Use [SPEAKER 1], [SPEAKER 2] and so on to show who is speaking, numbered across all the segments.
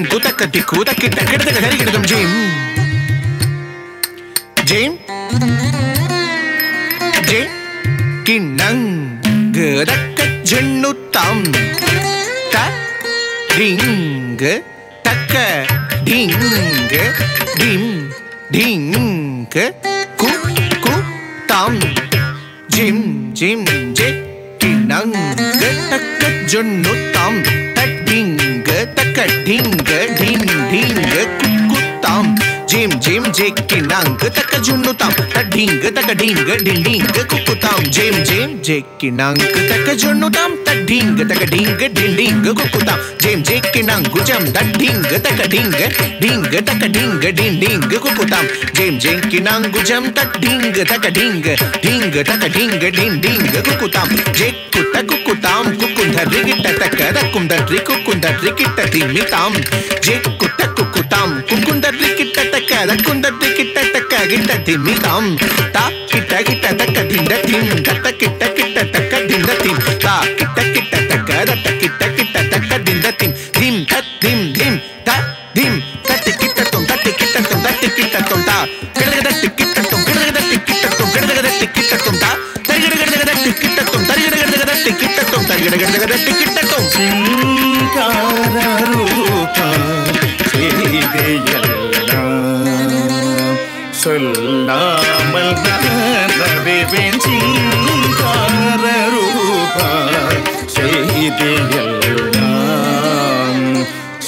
[SPEAKER 1] குதக்கத்தி கூதக்கிட்ட கிடத்துக்கு சரி கிடக்கும் ஜீம் ஜீம் ஜீம் கிண்ணங் கதக்க ஜெண்ணுத்தாம் த டிங்கு தக்க டிங்கு டிம் டிங்கு கு கு தாம் ஜிம் ஜிம் ஜே கிண்ணங் கதக்க ஜெண்ணுத்தாம் டிங்கு தக்க டிங்கு டிம் டிங்கு குத்தாம் ஜிம் ஜிம் ஜெக்கினாங்கு தக்க ஜுன்னுத்தாம் டிங்கு தக்க டிங்கு டிங் டிங்கு குத்தாம் ஜிம் ஜிம் ஜெக்கினாங்கு தக்க ஜுன்னுத்தாம் டிங்கு தக்க டிங்கு டிங் டிங்கு குத்தாம் ஜிம் ஜெக்கினாங்கு ஜம் டிங்கு தக்க டிங்கு டிங்கு தக்க டிங்கு டிங் டிங்கு குத்தாம் ஜிம் ஜெக்கினாங்கு ஜம் டிங்கு தக்க டிங்கு டிங்கு தக்க டிங்கு டிங் டிங்கு குத்தாம் ஜெக்கு தக்கு குத்தாம் குக்குந்தரி கிட்ட தக்க தக்கும் தரி குக்குந்தரி கிட்ட திமிதாம் ஜெக்கு தக்கு குத்தாம் குக்குந்தரி கிட்ட தக்க தக்குந்தரி கிட்ட தக்க கிட்ட திமிதாம் தா கிட்ட கிட்ட தக்க திண்ட திம் தத்த கிட்ட கிட்ட தக்க திண்ட திம் தா கிட்ட கிட்ட தக்க தத்த கிட்ட கிட்ட தக்க திண்ட திம் திம் தத் திம் திம் த திம் தத்தி கிட்ட தொம் தத்தி கிட்ட தொம் தத்தி கிட்ட தொம் தா கிடகடத்தி கிட்ட தொம் கிடகடத்தி கிட்ட தொம் கிடகடத்தி கிட்ட தொம் தா தரிகடகடத்தி கிட்ட தொம் தரிகடகடத்தி கிட்ட தொம் தரிகடகடத்தி கிட்ட தொம்
[SPEAKER 2] சிங்கார ரூபா சொல்லாமல் நரவேன் சிங்கார ரூபா செய்தெல்லாம்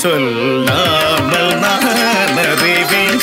[SPEAKER 2] சொல்லாமல் நரவேன்